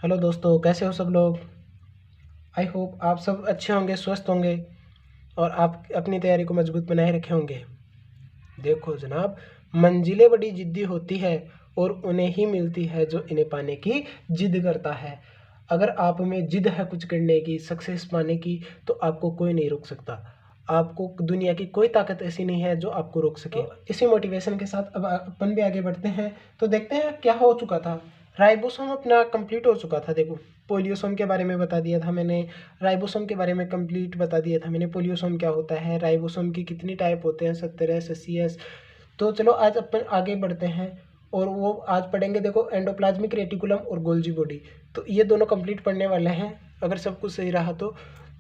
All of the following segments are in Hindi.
हेलो दोस्तों, कैसे हो सब लोग। आई होप आप सब अच्छे होंगे, स्वस्थ होंगे और आप अपनी तैयारी को मजबूत बनाए रखे होंगे। देखो जनाब, मंजिलें बड़ी जिद्दी होती है और उन्हें ही मिलती है जो इन्हें पाने की जिद करता है। अगर आप में जिद है कुछ करने की, सक्सेस पाने की, तो आपको कोई नहीं रोक सकता। आपको दुनिया की कोई ताकत ऐसी नहीं है जो आपको रोक सके। तो इसी मोटिवेशन के साथ अब अपन भी आगे बढ़ते हैं। तो देखते हैं क्या हो चुका था। राइबोसोम अपना कंप्लीट हो चुका था। देखो, पोलियोसोम के बारे में बता दिया था मैंने, राइबोसोम के बारे में कंप्लीट बता दिया था मैंने। पोलियोसोम क्या होता है, राइबोसोम की कितनी टाइप होते हैं, 70S 80S। तो चलो आज अपन आगे बढ़ते हैं और वो आज पढ़ेंगे। देखो, एंडोप्लाज्मिक रेटिकुलम और गोल्जी बॉडी, तो ये दोनों कंप्लीट पढ़ने वाले हैं अगर सब कुछ सही रहा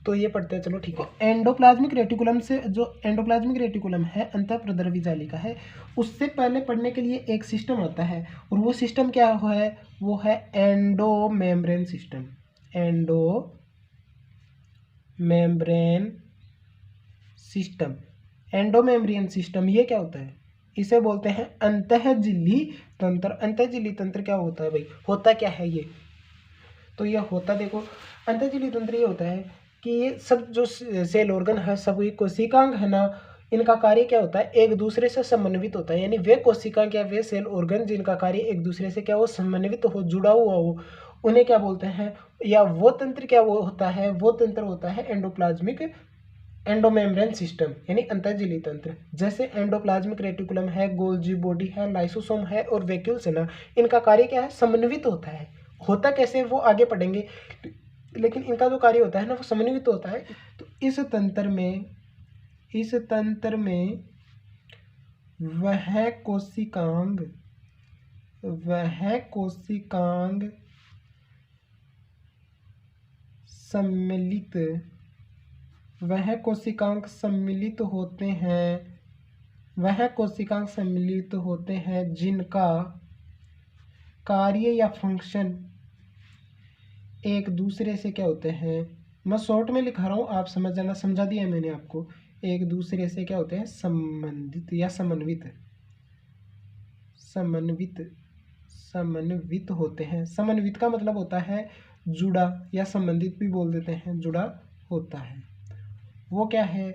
तो ये पढ़ते हैं। चलो ठीक है। एंडोप्लाज्मिक रेटिकुलम से, जो एंडोप्लाज्मिक रेटिकुलम है अंतःप्रद्रवी जालिका है, उससे पहले पढ़ने के लिए एक सिस्टम आता है और वो सिस्टम क्या है, वो है endomembrane system. Endo membrane system, endomembrane system, ये क्या होता है, इसे बोलते हैं अंतःझिल्ली तंत्र। अंतःझिल्ली तंत्र क्या होता है भाई, होता क्या है ये, तो ये होता, देखो अंतःझिल्ली तंत्र ये होता है कि ये सब जो सेल ऑर्गन है, सभी कोशिकांग है ना, इनका कार्य क्या होता है, एक दूसरे से समन्वित होता है। यानी वे कोशिकांग या वे सेल ऑर्गन जिनका कार्य एक दूसरे से क्या हो, समन्वित हो, जुड़ा हुआ हो, उन्हें क्या बोलते हैं, या वो तंत्र क्या वो होता है, वो तंत्र होता है एंडोप्लाज्मिक एंडोमेम्ब्रेन सिस्टम, यानी अंतःझिल्ली तंत्र। जैसे एंडोप्लाज्मिक रेटिकुलम है, गोल्जी बॉडी है, लाइसोसोम है और वैक्यूल्स है ना, इनका कार्य क्या है, समन्वित होता है। होता कैसे वो आगे पढ़ेंगे, लेकिन इनका जो कार्य होता है ना वो समन्वित होता है। तो इस तंत्र में वह कोशिकांग सम्मिलित होते हैं जिनका कार्य या फंक्शन एक दूसरे से क्या होते हैं, मैं शॉर्ट में लिखा रहा हूँ, आप समझ जाना, समझा दिया है मैंने आपको। एक दूसरे से क्या होते हैं, संबंधित या समन्वित होते हैं। समन्वित का मतलब होता है जुड़ा, या संबंधित भी बोल देते हैं, जुड़ा होता है। वो क्या है,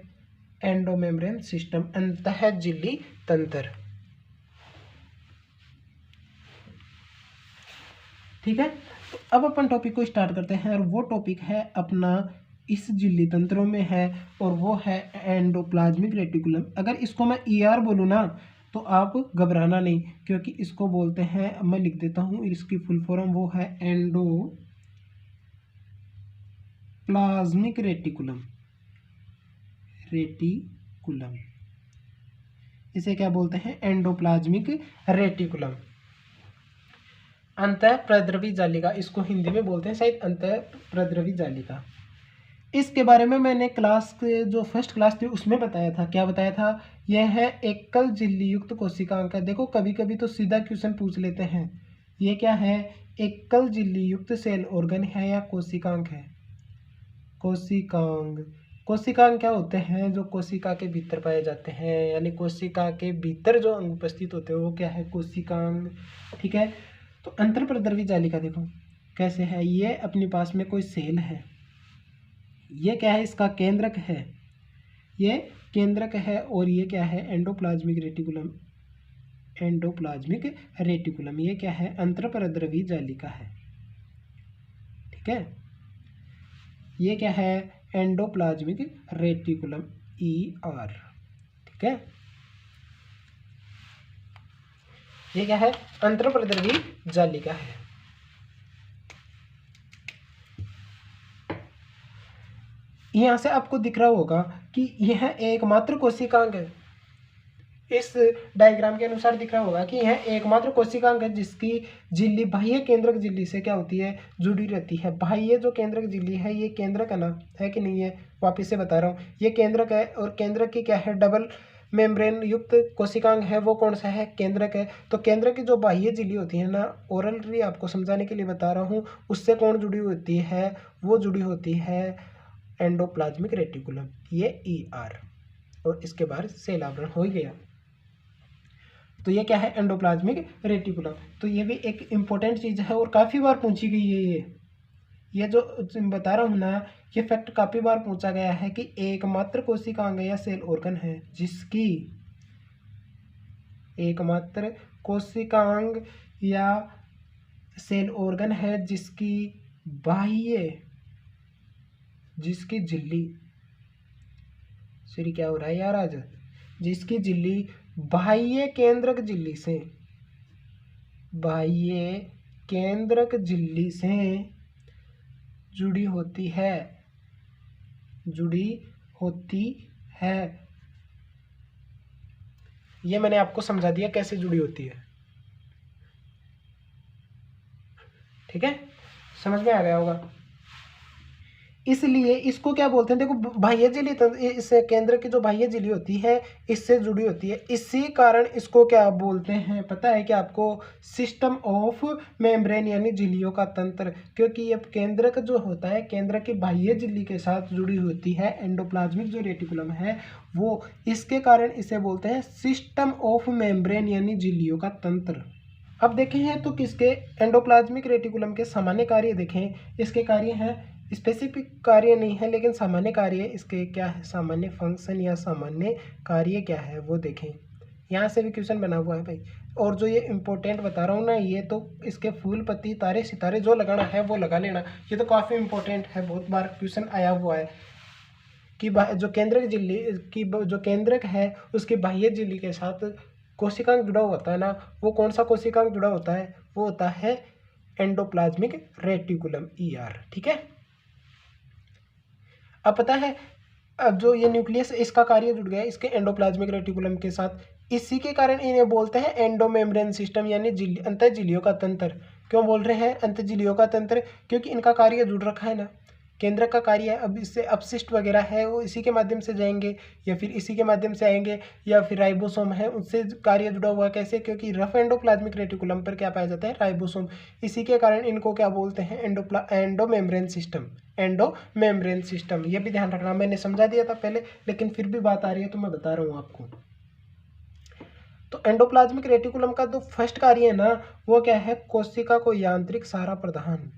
एंडोमेम्ब्रेन सिस्टम, अंतःझिल्ली तंत्र। ठीक है, तो अब अपन टॉपिक को स्टार्ट करते हैं और वो टॉपिक है अपना इस झिल्ली तंत्रों में है और वो है एंडोप्लाज्मिक रेटिकुलम। अगर इसको मैं ER बोलूँ ना तो आप घबराना नहीं, क्योंकि इसको बोलते हैं, मैं लिख देता हूँ इसकी फुल फॉर्म, वो है एंडोप्लाज्मिक रेटिकुलम। इसे क्या बोलते हैं, एंडोप्लाज्मिक रेटिकुलम, अंतःप्रद्रवी जालिका, इसको हिंदी में बोलते हैं शायद अंतःप्रद्रवी जालिका। इसके बारे में मैंने क्लास के जो फर्स्ट क्लास थी उसमें बताया था। क्या बताया था, यह है एकल झिल्ली युक्त कोशिकांग का। देखो कभी कभी तो सीधा क्वेश्चन पूछ लेते हैं, ये क्या है, एकल झिल्ली युक्त सेल ऑर्गन है या कोशिकांग है। कोशिकांग क्या होते हैं, जो कोशिका के भीतर पाए जाते हैं, यानी कोशिका के भीतर जो अंग उपस्थित होते हैं वो क्या है, कोशिकांग। ठीक है, तो अंतःप्रद्रवी जालिका देखो कैसे है, ये अपने पास में कोई सेल है, ये क्या है, इसका केंद्रक है, ये केंद्रक है, और ये क्या है, एंडोप्लाज्मिक रेटिकुलम, ये क्या है, अंतःप्रद्रवी जालिका है। ठीक है, ये क्या है, एंडोप्लाज्मिक रेटिकुलम, ER। ठीक है, ये क्या है, अंतःप्रद्रवी जालिका है। यहाँ से आपको दिख रहा होगा कि यह एकमात्र कोशिकांग है, इस डायग्राम के अनुसार दिख रहा होगा कि यह एकमात्र कोशिकांग है जिसकी झिल्ली बाह्य केंद्रक झिल्ली से क्या होती है, जुड़ी रहती है। बाह्य जो केंद्रक झिल्ली है, ये केंद्रक है ना, है कि नहीं है, वापिस से बता रहा हूँ, ये केंद्रक है, और केंद्रक की क्या है, डबल मेम्ब्रेन युक्त कोशिकांग है, वो कौन सा है, केंद्रक है। तो केंद्रक की जो बाह्य झिल्ली होती है ना, ओरली आपको समझाने के लिए बता रहा हूँ, उससे कौन जुड़ी होती है, वो जुड़ी होती है एंडोप्लाज्मिक रेटिकुलम, ये ER, और इसके बाहर सेल आवरण हो ही गया। तो ये क्या है, एंडोप्लाज्मिक रेटिकुलम। तो ये भी एक इम्पोर्टेंट चीज़ है और काफ़ी बार पूछी गई है ये। ये जो बता रहा हूँ ना, ये फैक्ट काफ़ी बार पूछा गया है कि एकमात्र कोशिकांग या सेल ऑर्गन है जिसकी, एकमात्र कोशिकांग या सेल ऑर्गन है जिसकी बाह्य, जिसकी झिल्ली, सॉरी क्या हो रहा है यार आज, जिसकी झिल्ली बाह्य केंद्रक झिल्ली से, बाह्य केंद्रक झिल्ली से जुड़ी होती है, जुड़ी होती है। ये मैंने आपको समझा दिया कैसे जुड़ी होती है, ठीक है, समझ में आ गया होगा। इसलिए इसको क्या बोलते हैं, देखो बाह्य झिल्ली, इस केंद्र की जो बाह्य झिल्ली होती है इससे जुड़ी होती है, इसी कारण इसको क्या बोलते हैं पता है कि आपको, सिस्टम ऑफ मेम्ब्रेन यानी झिल्लियों का तंत्र, क्योंकि ये केंद्रक जो होता है केंद्र की बाह्य झिल्ली के साथ जुड़ी होती है, एंडोप्लाज्मिक जो रेटिकुलम है वो, इसके कारण इसे बोलते हैं सिस्टम ऑफ मेम्ब्रेन यानी झिल्लियों का तंत्र। अब देखें हैं तो किसके, एंडोप्लाज्मिक रेटिकुलम के सामान्य कार्य देखें, इसके कार्य हैं, स्पेसिफिक कार्य नहीं है लेकिन सामान्य कार्य इसके क्या है, सामान्य फंक्शन या सामान्य कार्य क्या है वो देखें। यहाँ से भी क्वेश्चन बना हुआ है भाई, और जो ये इंपॉर्टेंट बता रहा हूँ ना, ये तो इसके फूल पत्ती तारे सितारे जो लगाना है वो लगा लेना, ये तो काफ़ी इंपॉर्टेंट है, बहुत बार क्वेश्चन आया हुआ है कि जो केंद्रक झिल्ली की, जो केंद्रक है उसकी बाह्य झिल्ली के साथ कोशिकांग जुड़ा होता है ना, वो कौन सा कोशिकांग जुड़ा होता है, वो होता है एंडोप्लाज्मिक रेटिकुलम ER, ठीक है। अब पता है, अब जो ये न्यूक्लियस इसका कार्य जुड़ गया है इसके एंडोप्लाज्मिक रेटिकुलम के साथ, इसी के कारण इन्हें बोलते हैं एंडोमेम्ब्रेन सिस्टम यानी अंतःझिल्लियों का तंत्र। क्यों बोल रहे हैं अंतःझिल्लियों का तंत्र, क्योंकि इनका कार्य जुड़ रखा है ना, केंद्र का कार्य है, अब इससे अपशिष्ट वगैरह है वो इसी के माध्यम से जाएंगे या फिर इसी के माध्यम से आएंगे, या फिर राइबोसोम है उससे कार्य जुड़ा हुआ, कैसे, क्योंकि रफ एंडोप्लाज्मिक रेटिकुलम पर क्या पाया जाता है, राइबोसोम, इसी के कारण इनको क्या बोलते हैं, एंडोमेम्ब्रेन सिस्टम, एंडोमेम्ब्रेन सिस्टम। ये भी ध्यान रखना, मैंने समझा दिया था पहले लेकिन फिर भी बात आ रही है तो मैं बता रहा हूँ आपको। तो एंडोप्लाज्मिक रेटिकुलम का जो फर्स्ट कार्य है ना वो क्या है, कोशिका को यांत्रिक सहारा प्रदान,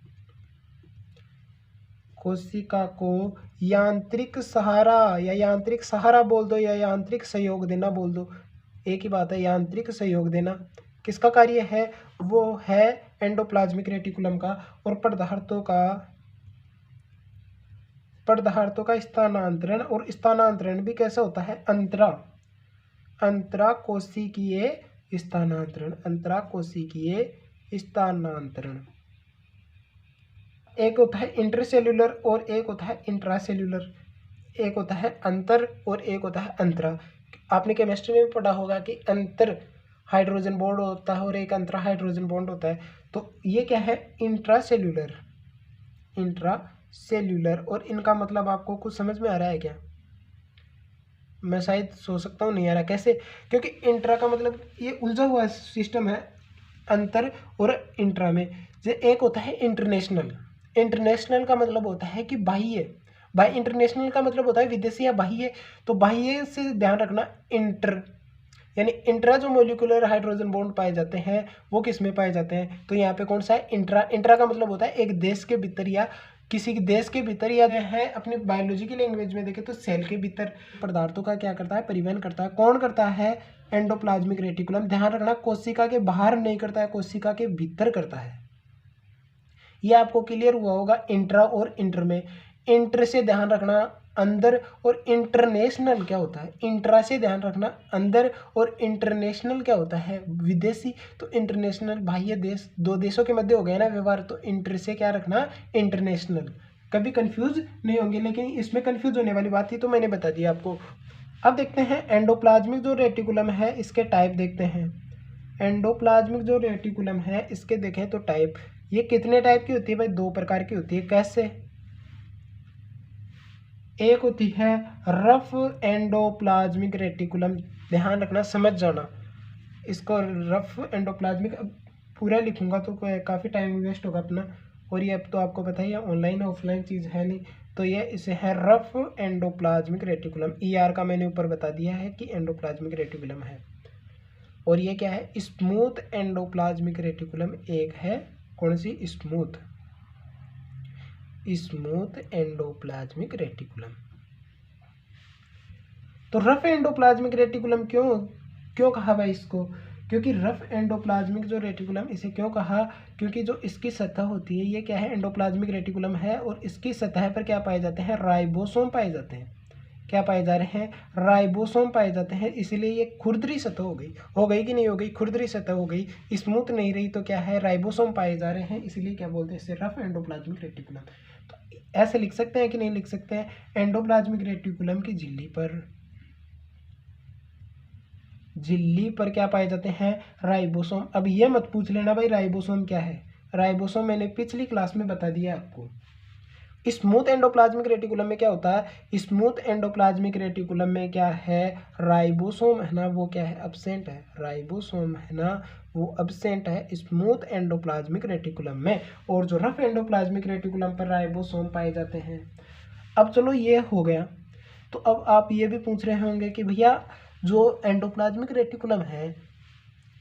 कोशिका को यांत्रिक सहारा, या यांत्रिक सहारा बोल दो या यांत्रिक सहयोग देना बोल दो, एक ही बात है, यांत्रिक सहयोग देना किसका कार्य है, वो है एंडोप्लाज्मिक रेटिकुलम का। और पदार्थों का स्थानांतरण, और स्थानांतरण भी कैसे होता है, अंतरा कोशिकीय स्थानांतरण, अंतरा कोशिकीय स्थानांतरण। एक होता है इंटरसेल्यूलर और एक होता है इंट्रासेल्यूलर, एक होता है अंतर और एक होता है अंतरा। आपने केमिस्ट्री में भी पढ़ा होगा कि अंतर हाइड्रोजन बॉन्ड होता है और एक अंतरा हाइड्रोजन बॉन्ड होता है, तो ये क्या है, इंट्रासेल्यूलर, इंट्रासेल्यूलर। और इनका मतलब आपको कुछ समझ में आ रहा है क्या, मैं शायद सोच सकता हूँ नहीं आ रहा, कैसे, क्योंकि इंट्रा का मतलब ये उलझा हुआ सिस्टम है अंतर और इंट्रा में। जैसे एक होता है इंटरनेशनल, इंटरनेशनल का मतलब होता है कि बाह्य, बाह्य, इंटरनेशनल का मतलब होता है विदेशी या बाह्य, तो बाह्य से ध्यान रखना, इंटर यानी इंट्रा जो मोलिकुलर हाइड्रोजन बॉन्ड पाए जाते हैं वो किस में पाए जाते हैं, तो यहाँ पे कौन सा है, इंट्रा। इंट्रा का मतलब होता है एक देश के भीतर या किसी देश के भीतर, या जो है अपनी बायोलॉजी की लैंग्वेज में देखें तो सेल के भीतर पदार्थों का क्या करता है, परिवहन करता है। कौन करता है, एंडोप्लाज्मिक रेटिकुलम। ध्यान रखना कोशिका के बाहर नहीं करता है, कोशिका के भीतर करता है। ये आपको क्लियर हुआ होगा इंट्रा और इंटर में। इंटर से ध्यान रखना अंदर, और इंटरनेशनल क्या होता है, इंट्रा से ध्यान रखना अंदर, और इंटरनेशनल क्या होता है, विदेशी। तो इंटरनेशनल बाह्य देश, दो देशों के मध्य हो गया ना व्यवहार, तो इंटर से क्या रखना, इंटरनेशनल। कभी कंफ्यूज नहीं होंगे, लेकिन इसमें कंफ्यूज होने वाली बात थी तो मैंने बता दिया आपको। अब देखते हैं एंडोप्लाज्मिक जो रेटिकुलम है इसके टाइप देखते हैं। एंडोप्लाज्मिक जो रेटिकुलम है इसके देखें तो टाइप, ये कितने टाइप की होती है भाई, दो प्रकार की होती है। कैसे, एक होती है रफ एंडोप्लाज्मिक रेटिकुलम, ध्यान रखना समझ जाना इसको, रफ एंडोप्लाज्मिक। अब पूरा लिखूंगा तो काफ़ी टाइम वेस्ट होगा अपना, और ये अब तो आपको पता ही है ऑनलाइन ऑफलाइन चीज़ है नहीं, तो ये इसे है रफ एंडोप्लाज्मिक रेटिकुलम। ER का मैंने ऊपर बता दिया है कि एंडोप्लाज्मिक रेटिकुलम है। और ये क्या है, स्मूथ एंडोप्लाज्मिक रेटिकुलम एक है, कौन सी, स्मूथ। Smooth endoplasmic reticulum. तो रफ एंडोप्लाज्मिक रेटिकुलम क्यों कहा भाई इसको? क्योंकि रफ एंडोप्लाज्मिक जो रेटिकुलम, इसे क्यों कहा? क्योंकि जो इसकी सतह होती है, ये क्या है, एंडोप्लाज्मिक रेटिकुलम है, और इसकी सतह पर क्या पाए जाते हैं, राइबोसोम पाए जाते हैं। क्या पाए जा रहे हैं, राइबोसोम पाए जाते हैं, इसलिए ये खुरदरी सतह हो गई कि नहीं हो गई, खुरदरी सतह हो गई, स्मूथ नहीं रही, तो क्या है, राइबोसोम पाए जा रहे हैं, इसलिए क्या बोलते हैं इसे, रफ एंडोप्लाज्मिक रेटिकुलम। तो ऐसे लिख सकते हैं कि नहीं लिख सकते हैं, एंडोप्लाज्मिक रेटिकुलम की झिल्ली पर क्या पाए जाते हैं, राइबोसोम। अब ये मत पूछ लेना भाई राइबोसोम क्या है, राइबोसोम मैंने पिछली क्लास में बता दिया आपको। स्मूथ एंडोप्लाज्मिक रेटिकुलम में क्या होता है, स्मूथ एंडोप्लाज्मिक रेटिकुलम में क्या है, राइबोसोम है ना, वो क्या है, अब्सेंट है, राइबोसोम है ना, वो अब्सेंट है स्मूथ एंडोप्लाज्मिक रेटिकुलम में, और जो रफ एंडोप्लाज्मिक रेटिकुलम पर राइबोसोम पाए जाते हैं। अब चलो ये हो गया। तो अब आप ये भी पूछ रहे होंगे कि भैया जो एंडोप्लाज्मिक रेटिकुलम है,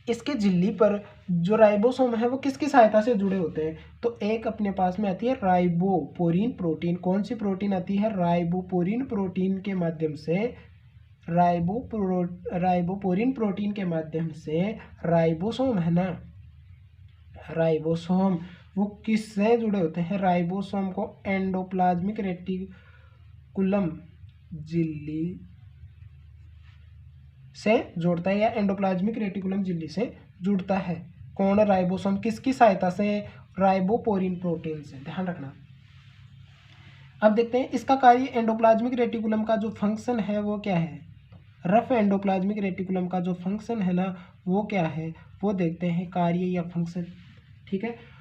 इसके झिल्ली पर जो राइबोसोम है वो किसकी सहायता से जुड़े होते हैं? तो एक अपने पास में आती है राइबोपोरीन प्रोटीन। कौन सी प्रोटीन आती है, राइबोपोरीन प्रोटीन के माध्यम से, राइबोपोरीन प्रोटीन के माध्यम से राइबोसोम है ना, राइबोसोम वो किससे जुड़े होते हैं, राइबोसोम को एंडोप्लाज्मिक रेटिकुलम झिल्ली से जोड़ता है, या एंडोप्लाज्मिक रेटिकुलम झिल्ली से जुड़ता है। कौन, राइबोसोम, किसकी सहायता से, राइबोपोरीन प्रोटीन से, ध्यान रखना। अब देखते हैं इसका कार्य, एंडोप्लाज्मिक रेटिकुलम का जो फंक्शन है वो क्या है, रफ एंडोप्लाज्मिक रेटिकुलम का जो फंक्शन है ना वो क्या है, वो देखते हैं, कार्य या फंक्शन। ठीक है,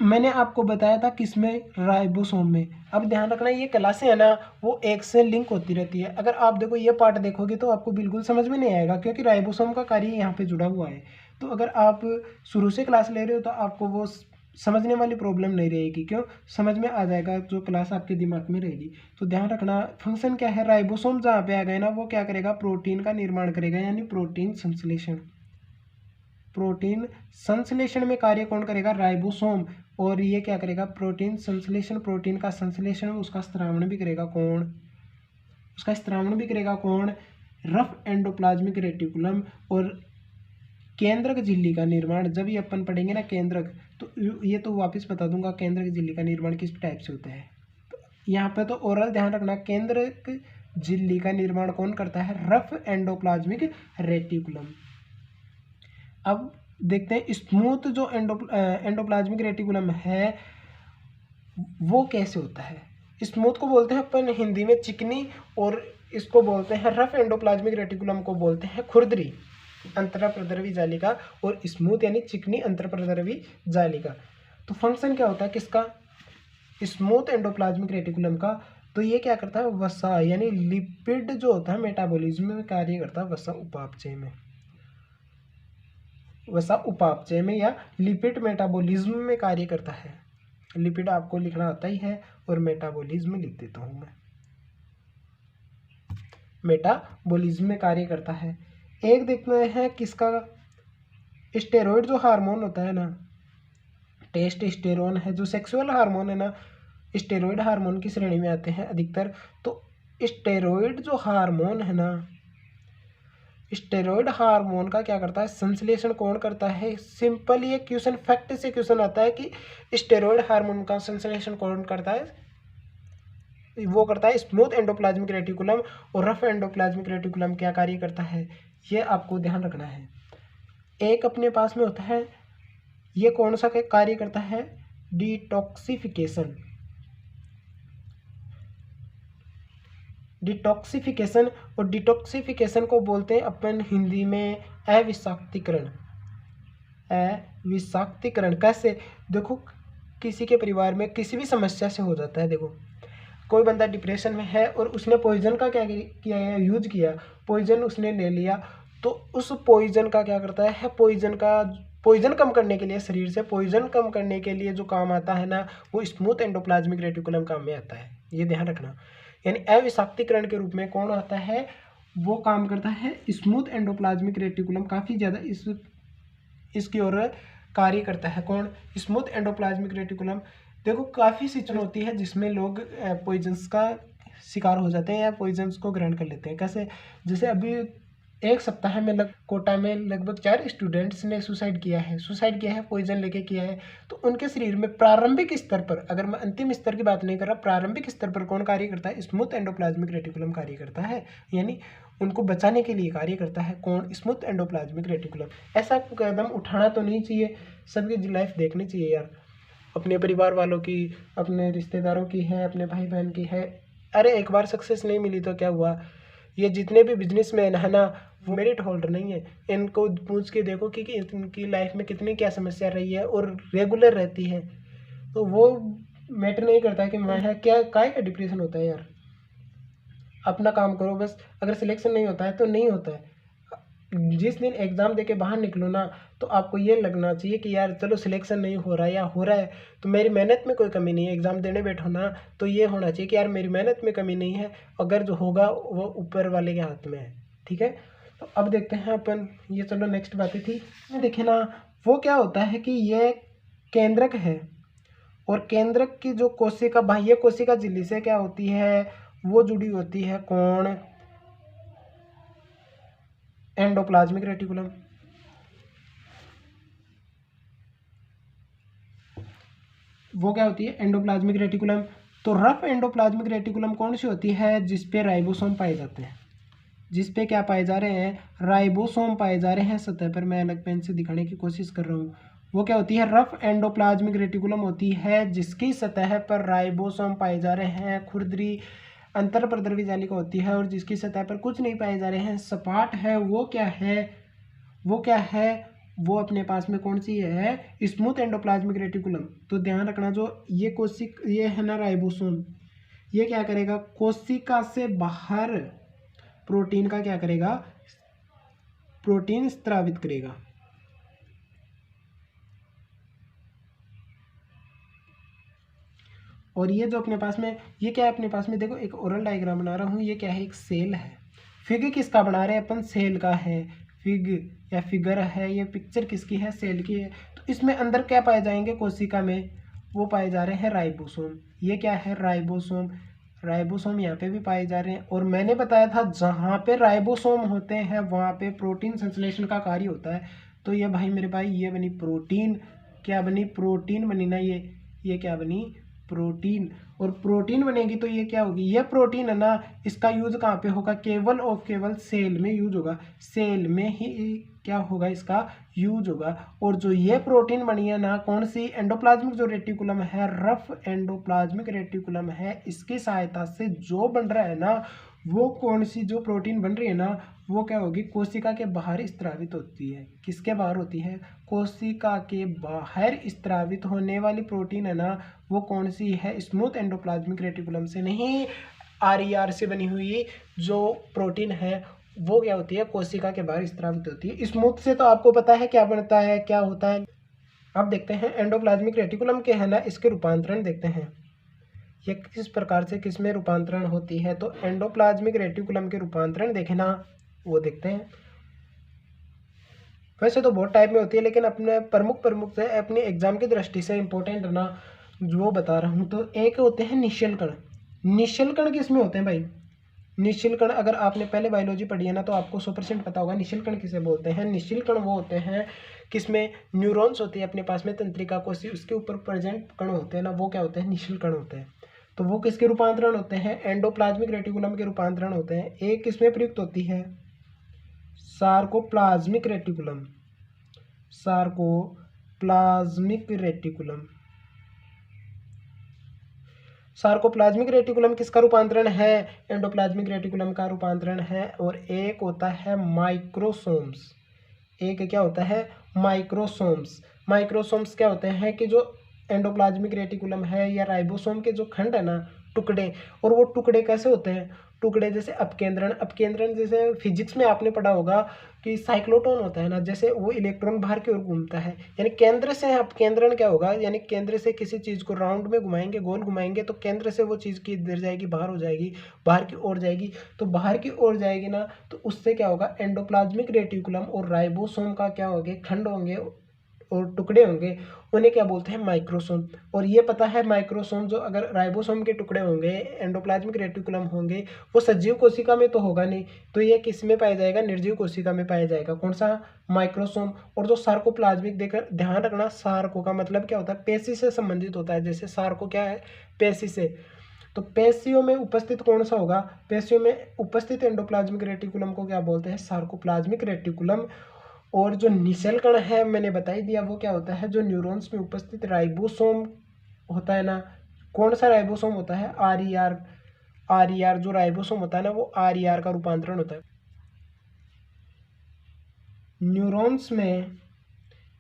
मैंने आपको बताया था किसमें, राइबोसोम में। अब ध्यान रखना ये क्लासें है ना वो एक से लिंक होती रहती है। अगर आप देखो ये पार्ट देखोगे तो आपको बिल्कुल समझ में नहीं आएगा, क्योंकि राइबोसोम का कार्य यहाँ पे जुड़ा हुआ है। तो अगर आप शुरू से क्लास ले रहे हो तो आपको वो समझने वाली प्रॉब्लम नहीं रहेगी, क्यों, समझ में आ जाएगा, जो क्लास आपके दिमाग में रहेगी। तो ध्यान रखना फंक्शन क्या है, राइबोसोम जहाँ पे आ गए ना वो क्या करेगा, प्रोटीन का निर्माण करेगा, यानी प्रोटीन संश्लेषण। प्रोटीन संश्लेषण में कार्य कौन करेगा, राइबोसोम। और ये क्या करेगा, प्रोटीन संश्लेषण, प्रोटीन का संश्लेषण, उसका स्त्रावण भी करेगा कौन, उसका स्त्रावण भी करेगा कौन, रफ एंडोप्लाज्मिक रेटिकुलम। और केंद्रक झिल्ली का निर्माण, जब ये अपन पढ़ेंगे ना केंद्रक, तो ये तो वापस बता दूंगा केंद्रक झिल्ली का निर्माण किस टाइप से होता है। तो यहाँ पे तो ओरल ध्यान रखना, केंद्रक झिल्ली का निर्माण कौन करता है, रफ एंडोप्लाज्मिक रेटिकुलम। अब देखते हैं स्मूथ जो एंडोप्लाज्मिक रेटिकुलम है वो कैसे होता है। स्मूथ को बोलते हैं अपन हिंदी में चिकनी, और इसको बोलते हैं, रफ एंडोप्लाज्मिक रेटिकुलम को बोलते हैं खुरदरी अंतरप्रद्रवी जालिका, और स्मूथ यानी चिकनी अंतरप्रद्रवी जालिका। तो फंक्शन क्या होता है किसका, स्मूथ एंडोप्लाज्मिक रेटिकुलम का? तो ये क्या करता है, वसा यानी लिपिड जो होता है मेटाबॉलिज्म में कार्य करता है, वसा उपापचय में, वसा उपापचय में या लिपिड मेटाबॉलिज्म में कार्य करता है। लिपिड आपको लिखना आता ही है, और मेटाबॉलिज्म लिख देता हूं मैं, मेटाबॉलिज्म में कार्य करता है। एक देखते हैं किसका, स्टेरॉइड जो हार्मोन होता है ना, टेस्टोस्टेरोन है, जो सेक्सुअल हार्मोन है ना, स्टेरॉइड हार्मोन की श्रेणी में आते हैं अधिकतर। तो स्टेरॉइड जो हार्मोन है ना, स्टेरॉइड हार्मोन का क्या करता है, संश्लेषण कौन करता है। सिंपल ये क्वेश्चन, फैक्ट से क्वेश्चन आता है कि स्टेरॉइड हार्मोन का संश्लेषण कौन करता है, वो करता है स्मूथ एंडोप्लाज्मिक रेटिकुलम। और रफ एंडोप्लाज्मिक रेटिकुलम क्या कार्य करता है, ये आपको ध्यान रखना है। एक अपने पास में होता है, ये कौन सा कार्य करता है, डिटॉक्सिफिकेशन। डिटॉक्सिफिकेशन, और डिटॉक्सिफिकेशन को बोलते हैं अपन हिंदी में अविषाक्तीकरण। अविषाक्तीकरण कैसे, देखो किसी के परिवार में किसी भी समस्या से हो जाता है। देखो कोई बंदा डिप्रेशन में है और उसने पॉइजन का क्या किया है, यूज किया, पॉइजन उसने ले लिया, तो उस पॉइजन का क्या करता है, पॉइजन कम करने के लिए, शरीर से पॉइजन कम करने के लिए जो काम आता है ना, वो स्मूथ एंडोप्लाज्मिक रेटिकुलम काम में आता है। ये ध्यान रखना, यानी अविषाक्तीकरण के रूप में कौन आता है, वो काम करता है स्मूथ एंडोप्लाज्मिक रेटिकुलम। काफ़ी ज़्यादा इसकी ओर कार्य करता है कौन, स्मूथ एंडोप्लाज्मिक रेटिकुलम। देखो काफ़ी सिचुएशन होती है जिसमें लोग पॉइजन्स का शिकार हो जाते हैं या पॉइजन्स को ग्रहण कर लेते हैं। कैसे? जैसे अभी एक सप्ताह में कोटा में लगभग 4 स्टूडेंट्स ने सुसाइड किया है, पॉइजन लेके किया है। तो उनके शरीर में प्रारंभिक स्तर पर, अगर मैं अंतिम स्तर की बात नहीं कर रहा, प्रारंभिक स्तर पर कौन कार्य करता है? स्मूथ एंडोप्लाज्मिक रेटिकुलम कार्य करता है, यानी उनको बचाने के लिए कार्य करता है। कौन? Smooth endoplasmic reticulum. ऐसा कदम उठाना तो नहीं चाहिए, सबकी लाइफ देखनी चाहिए यार, अपने परिवार वालों की, अपने रिश्तेदारों की है, अपने भाई बहन की है। अरे एक बार सक्सेस नहीं मिली तो क्या हुआ? ये जितने भी बिजनेसमैन है ना, वो मेरिट होल्डर नहीं है। इनको पूछ के देखो कि इनकी लाइफ में कितनी क्या समस्या रही है और रेगुलर रहती है, तो वो मैटर नहीं करता कि मैं है क्या, काय का डिप्रेशन होता है यार। अपना काम करो बस, अगर सिलेक्शन नहीं होता है तो नहीं होता है। जिस दिन एग्ज़ाम देके बाहर निकलो ना, तो आपको ये लगना चाहिए कि यार चलो सिलेक्शन नहीं हो रहा है या हो रहा है तो मेरी मेहनत में कोई कमी नहीं है। एग्ज़ाम देने बैठो ना तो ये होना चाहिए कि यार मेरी मेहनत में कमी नहीं है, अगर जो होगा वो ऊपर वाले के हाथ में है। ठीक है, तो अब देखते हैं अपन, ये चलो नेक्स्ट बातें थी। देखे ना, वो क्या होता है कि ये केंद्रक है, और केंद्रक की जो कोशिका, बाह्य कोशिका झिल्ली से क्या होती है, वो जुड़ी होती है कौन? Endoplasmic reticulum. वो क्या होती है? Endoplasmic reticulum. तो रफ एंडोप्लाज्मिक रेटिकुलम कौन सी होती है? जिसपे राइबोसोम पाए जाते हैं। जिसपे क्या पाए जा रहे हैं? राइबोसोम पाए जा रहे हैं सतह पर। मैं अलग पेन से दिखाने की कोशिश कर रहा हूँ। वो क्या होती है? रफ एंडोप्लाज्मिक रेटिकुलम होती है जिसकी सतह पर राइबोसोम पाए जा रहे हैं। खुरदरी अंतरप्रद्रवी जालिका होती है, और जिसकी सतह पर कुछ नहीं पाए जा रहे हैं, सपाट है। वो क्या है? वो क्या है? वो अपने पास में कौन सी है? Smooth endoplasmic reticulum. तो ध्यान रखना, जो ये है ना राइबोसोम, ये क्या करेगा? कोशिका से बाहर प्रोटीन का क्या करेगा? प्रोटीन स्रावित करेगा। और ये जो अपने पास में, ये क्या है अपने पास में? देखो एक ओरल डायग्राम बना रहा हूँ। ये क्या है? एक सेल है। फिग किसका बना रहे हैं अपन? सेल का है। फिग या फिगर है, ये पिक्चर किसकी है? सेल की है। तो इसमें अंदर क्या पाए जाएंगे कोशिका में? वो पाए जा रहे हैं राइबोसोम। ये क्या है? राइबोसोम। राइबोसोम यहाँ पे भी पाए जा रहे हैं। और मैंने बताया था जहाँ पे राइबोसोम होते हैं वहाँ पे प्रोटीन संश्लेषण का कार्य होता है। तो ये भाई मेरे भाई, ये बनी प्रोटीन। क्या बनी? प्रोटीन बनी ना ये क्या बनी? प्रोटीन। और प्रोटीन बनेगी तो ये क्या होगी? ये प्रोटीन है ना, इसका यूज कहाँ पे होगा? केवल और केवल सेल में यूज होगा। सेल में ही क्या होगा? इसका यूज होगा। और जो ये प्रोटीन बनी है ना, कौन सी? एंडोप्लाज्मिक जो रेटिकुलम है, रफ एंडोप्लाज्मिक रेटिकुलम है, इसकी सहायता से जो बन रहा है ना, वो कौन सी जो प्रोटीन बन रही है ना, वो क्या होगी? कोशिका के बाहर स्रावित होती है। किसके बाहर होती है? कोशिका के बाहर स्रावित होने वाली प्रोटीन है ना, वो कौन सी है? स्मूथ एंडोप्लाज्मिक रेटिकुलम से नहीं, आर से बनी हुई जो प्रोटीन है वो क्या होती है? कोशिका के बाहर स्रावित होती है। स्मूथ से तो आपको पता है क्या बनता है, क्या होता है। अब देखते हैं एंडोप्लाज्मिक रेटिकुलम के है ना, इसके रूपांतरण देखते हैं, ये किस प्रकार से किस में रूपांतरण होती है। तो एंडोप्लाज्मिक रेटिकुलम के रूपांतरण देखे ना, वो देखते हैं। वैसे तो बहुत टाइप में होती है, लेकिन अपने प्रमुख से अपने एग्जाम की दृष्टि से इंपॉर्टेंट ना जो बता रहा हूँ। तो एक होते हैं निश्चल कण। निश्चल कण किस में होते हैं भाई? निश्चल कण अगर आपने पहले बायोलॉजी पढ़ी है ना, तो आपको 100% पता होगा निश्चल कण किसे बोलते हैं। निश्चल कण वो होते हैं किसमें न्यूरॉन्स होती है अपने पास में, तंत्रिका कोशिका, उसके ऊपर प्रेजेंट कण होते हैं ना, वो क्या होते हैं? निश्चल कण होते हैं। तो वो किसके रूपांतरण होते हैं? एंडोप्लाज्मिक रेटिकुलम के रूपांतरण होते हैं। एक किसमें प्रयुक्त होती है? Sarcoplasmic reticulum. Sarcoplasmic reticulum. Sarcoplasmic reticulum किसका रूपांतरण है? एंडोप्लाज्मिक रेटिकुलम का रूपांतरण है। और एक होता है माइक्रोसोम्स। एक क्या होता है? माइक्रोसोम्स। माइक्रोसोम्स क्या होते हैं कि जो एंडोप्लाज्मिक रेटिकुलम है या राइबोसोम के जो खंड है ना, टुकड़े, और वो टुकड़े कैसे होते हैं? टुकड़े जैसे अपकेंद्रण। अपकेंद्रण जैसे फिजिक्स में आपने पढ़ा होगा कि साइक्लोटोन होता है ना, जैसे वो इलेक्ट्रॉन बाहर की ओर घूमता है, यानी केंद्र से अपकेंद्रण क्या होगा? यानी केंद्र से किसी चीज़ को राउंड में घुमाएंगे, गोल घुमाएंगे, तो केंद्र से वो चीज़ किधर जाएगी? बाहर हो जाएगी, बाहर की ओर जाएगी। तो बाहर की ओर जाएगी ना, तो उससे क्या होगा? एंडोप्लाज्मिक रेटिकुलम और राइबोसोम का क्या होंगे? खंड होंगे, और टुकड़े होंगे उन्हें क्या बोलते हैं, माइक्रोसोम। और ये पता है माइक्रोसोम जो अगर राइबोसोम के टुकड़े होंगे, एंडोप्लाज्मिक रेटिकुलम होंगे, वो सजीव कोशिका में तो होगा नहीं, तो ये किस में पाया जाएगा, निर्जीव कोशिका में पाया जाएगा। कौन सा, माइक्रोसोम। और जो सार्कोप्लाज्मिक, देकर ध्यान रखना, सार्को का मतलब क्या होता है, पेशी से संबंधित होता है। जैसे सार्को क्या है, पेशी से। तो पेशियों में उपस्थित कौन सा होगा, पेशियों में उपस्थित एंडोप्लाज्मिक रेटिकुलम को क्या बोलते हैं, सार्कोप्लाज्मिक रेटिकुलम। और जो निषेल कण है मैंने बता ही दिया, वो क्या होता है, जो न्यूरॉन्स में उपस्थित राइबोसोम होता है ना। कौन सा राइबोसोम होता है, आर ई आर जो राइबोसोम होता है ना, वो आर ई आर का रूपांतरण होता है न्यूरॉन्स में।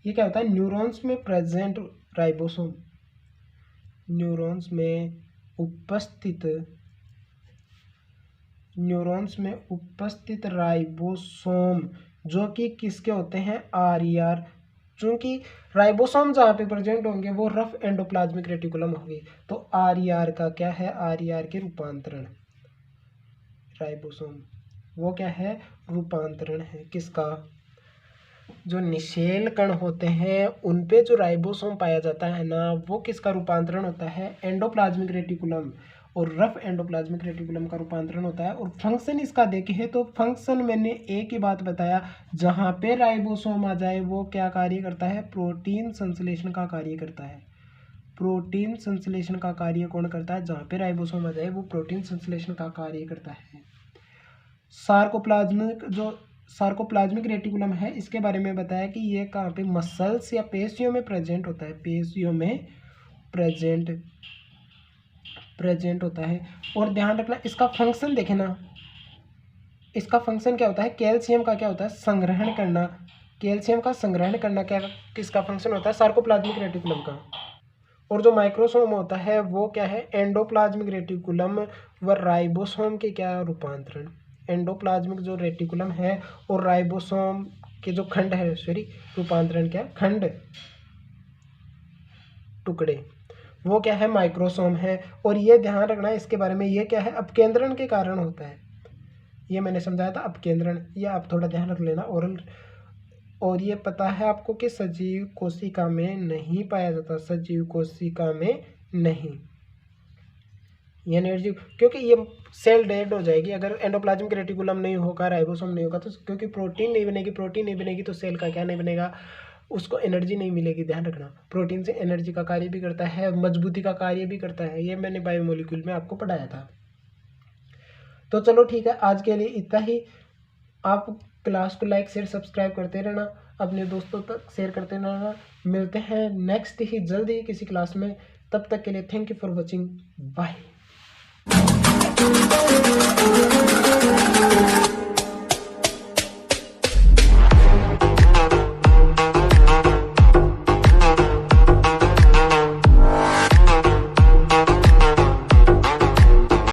ये क्या होता है, न्यूरॉन्स में प्रेजेंट राइबोसोम, न्यूरॉन्स में उपस्थित राइबोसोम जो कि किसके होते हैं, आर ई आर। चूंकि राइबोसोम जहाँ पे प्रेजेंट होंगे वो रफ एंडोप्लाज्मिक रेटिकुलम होगी, तो आर ई आर का क्या है, आर ई आर के रूपांतरण, राइबोसोम वो क्या है, रूपांतरण है किसका, जो निषेल कण होते हैं उन पे जो राइबोसोम पाया जाता है ना, वो किसका रूपांतरण होता है, एंडोप्लाज्मिक रेटिकुलम। और रफ एंडोप्लाज्मिक रेटिकुलम का रूपांतरण होता है। और फंक्शन इसका देखें तो फंक्शन मैंने एक ही बात बताया, जहाँ पे राइबोसोम आ जाए वो क्या कार्य करता है, प्रोटीन संश्लेषण का कार्य करता है। प्रोटीन संश्लेषण का कार्य कौन करता है, जहाँ पे राइबोसोम आ जाए वो प्रोटीन संश्लेषण का कार्य करता है। सार्कोप्लाज्मिक रेटिकुलम है, इसके बारे में बताया कि ये कहाँ पे, मसल्स या पेशियों में प्रेजेंट होता है, पेशियों में प्रेजेंट होता है। और ध्यान रखना इसका फंक्शन देखे ना, इसका फंक्शन क्या होता है, कैल्शियम का क्या होता है, संग्रहण करना। कैल्शियम का संग्रहण करना क्या किसका फंक्शन होता है, सार्कोप्लाज्मिक रेटिकुलम का। और जो माइक्रोसोम होता है वो क्या है, एंडोप्लाज्मिक रेटिकुलम व राइबोसोम के क्या रूपांतरण। एंडोप्लाज्मिक जो रेटिकुलम है और राइबोसोम के जो खंड है, रूपांतरण क्या, खंड, टुकड़े, वो क्या है, माइक्रोसोम है। और ये ध्यान रखना है इसके बारे में, ये क्या है, अपकेंद्रण के कारण होता है। ये मैंने समझाया था अपकेंद्रण, ये आप थोड़ा ध्यान रख लेना ओरल। और ये पता है आपको कि सजीव कोशिका में नहीं पाया जाता, सजीव कोशिका में नहीं, ये निर्जीव, क्योंकि ये सेल डेड हो जाएगी अगर एंडोप्लाज्मिक रेटिकुलम नहीं होगा, राइबोसोम नहीं होगा। तो क्योंकि प्रोटीन नहीं बनेगी तो सेल का क्या नहीं बनेगा, उसको एनर्जी नहीं मिलेगी। ध्यान रखना, प्रोटीन से एनर्जी का कार्य भी करता है, मजबूती का कार्य भी करता है, ये मैंने बायोमोलिक्यूल में आपको पढ़ाया था। तो चलो ठीक है, आज के लिए इतना ही। आप क्लास को लाइक शेयर सब्सक्राइब करते रहना, अपने दोस्तों तक शेयर करते रहना। मिलते हैं नेक्स्ट ही जल्दी किसी क्लास में, तब तक के लिए thank you for watching, bye.